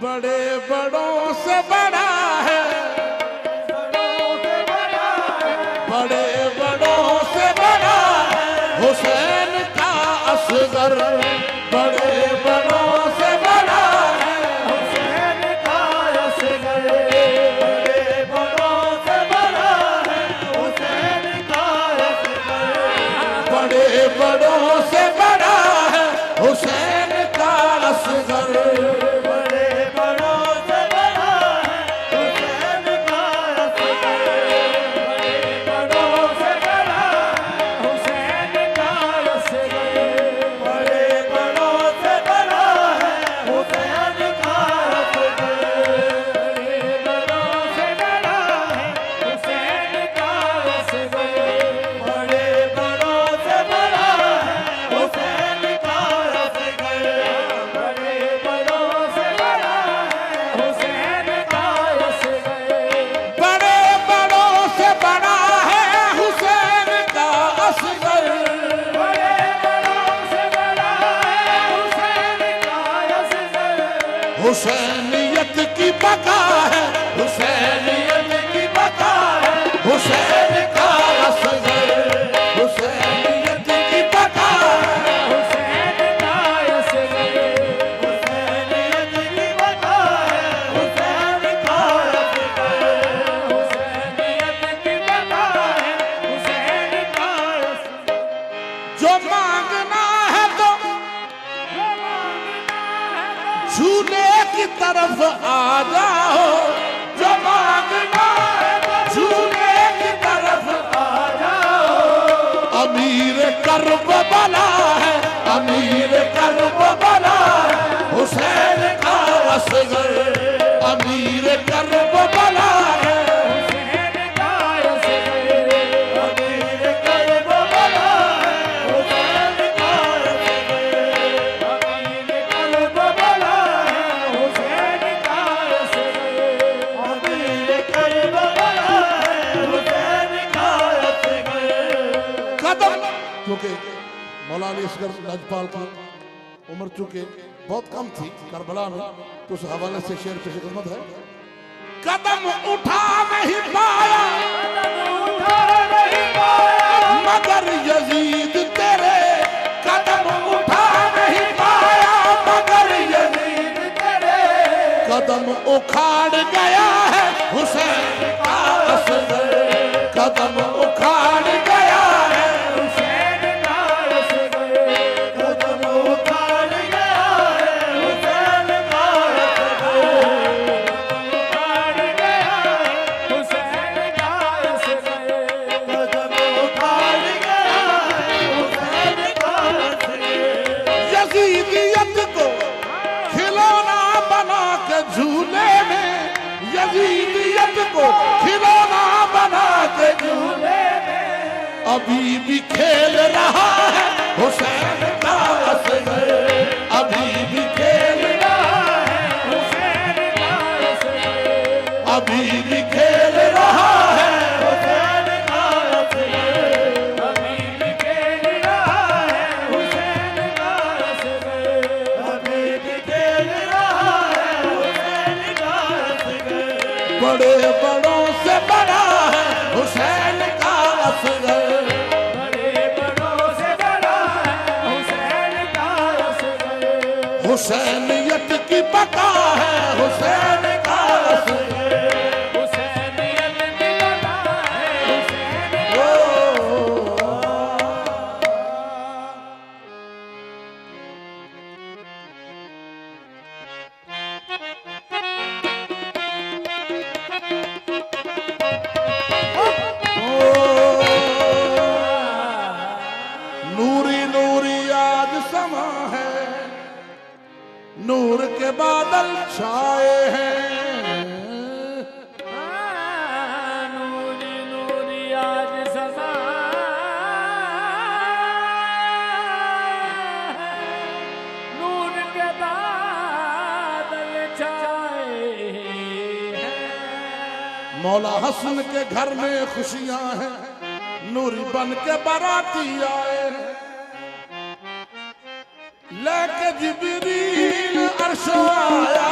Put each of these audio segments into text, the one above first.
बड़े बड़ों से बड़ा है, बड़े बड़ों से बड़ा है हुसैन का असगर। बड़े बड़ों से बड़ा है हुसैन का असगर। बड़े बड़ों से बड़ा है हुसैन का असगर। बड़े बड़ों से बड़ा है हुसैन का असगर। हुसैनियत की बका है, हुसैनियत की बका है हुसैन का असगर। हुसैनियत की बका है हुसैन का असगर। हुसैनियत की बका है हुसैन का असगर। हुसैनियत की बका है हुसैन का असगर। जो मांगना है तो झूले की तरफ आ जाओ। जो मांगना है झूले की तरफ आ जाओ। अमीर करबला है, अमीर करबला है हुसैन का असगर। अमीर करबला है हुसैन का असगर। अमीर करबला है हुसैन का असगर। अमीर करबला क्योंकि मौलाना असगर लजपाल की उम्र चूंकि बहुत कम थी करबला में, तो उस हवाले से शेर पेश खिदमत है। कदम उठा नहीं पाया, मगर यजीद तेरे कदम उठा नहीं पाया, मगर यजीद तेरे कदम उखाड़ गया है हुसैन का असगर। कदम उखाड़ गया है हुसैन का असगर। कदम उखाड़ गया है हुसैन का असगर। उखाड़ गया है हुसैन का असगर। कदम उखाड़ गया है हुसैन का असगर। यजीदियत को खिलौना बना के झूले में, यजीदियत को खिलौना बना के झूले में अभी भी खेल रहा है हुसैन का असगर। अभी भी खेल रहा है हुसैन का असगर। अभी भी खेल रहा है हुसैन का असगर। अभी भी खेल रहा है हुसैन का असगर। अभी भी खेल रहा है हुसैन का असगर। बड़े बड़ों से बड़ा है हुसैन का असगर। बड़े बड़ों से बड़ा है हुसैन का असगर। हुसैनियत की बका है हुसैन का असगर। हुसैनियत की बका है हुसैन का नूरी नूरी आज समा है, नूर के बादल छाए हैं। नूरी नूरी आज समा है, नूर के बादल छाए हैं। मौला हसन के घर में खुशियां हैं, नूरी बन के बाराती आए हैं। लेके जिब्रील अर्श आया,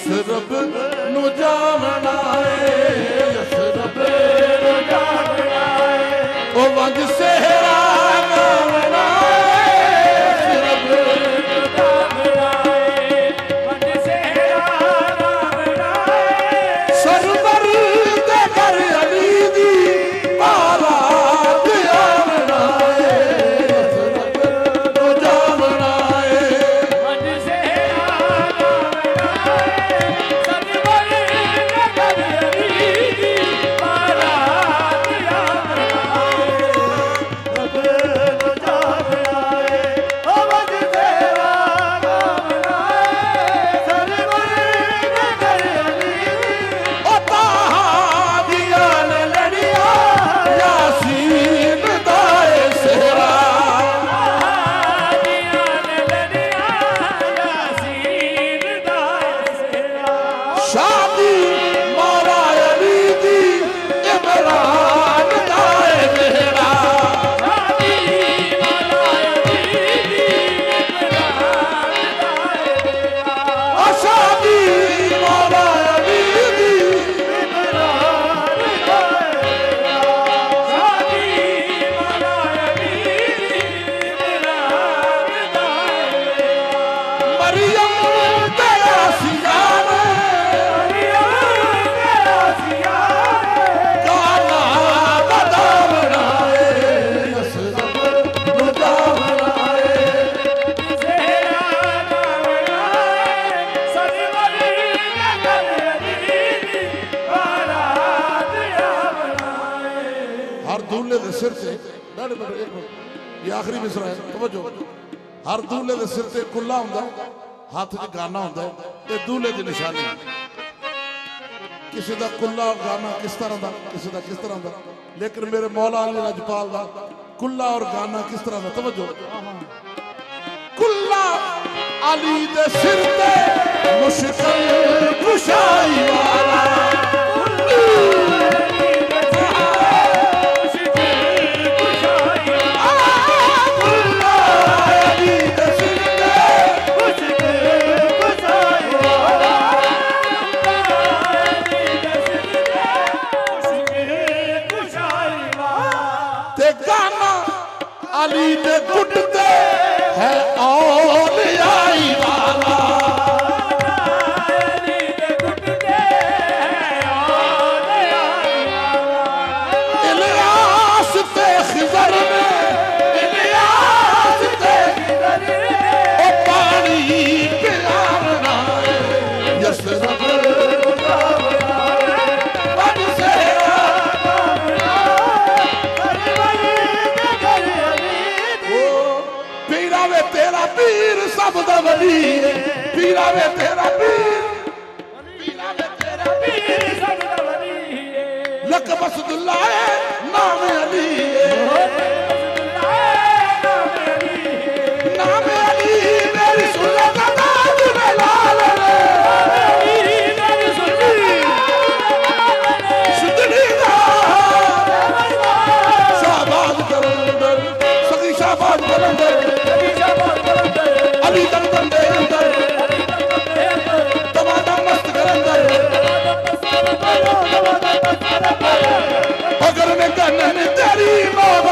यसरब नु जामना है यसरब नु जामना है ओ वंज सेहरा गावना यसरब नु जामना है वंज सेहरा गावना सरवर दे घर अली दी बारात आवना है यसरब नु जामना है वंज सेहरा गावना सरवर दे घर अली दी बारात शादी मौला अली दी इमरान दाए मेरा शादी मौला अली दी इमरान दाए मेरा शादी मौला अली दी इमरान दाए मेरा शादी मौला अली दी इमरान दाए मेरा मरियम तेरा सियारा हर दूल्हे दे सिर ते बैठ बैठ एक मिनट ये आखिरी मिसरा है तवज्जो हर दूल्हे दे सिर ते कुल्ला हुंदा हाथ च गाना हुंदा ते दूल्हे दी निशानी किसी दा कुल्ला और गाना किस तरह दा किसी दा किस तरह दा लेकिन मेरे मौला अली लजपाल दा कुल्ला और गाना किस तरह दा तवज्जो कुल्ला अली दे सिर ते मुश्किल कुशाई वाला अली दे गुटते है औलियाई वाला अली दे गुटते है औलियाई वाला इलियास ते खिज़र में इलियास ते खिज़र में ओ पानी पिलाना यसरब तेरा पीर सब दा वली पीरा वे तेरा पीर पीरा वे तेरा पीर सब दा वली लक बसदुल्ला नाम अली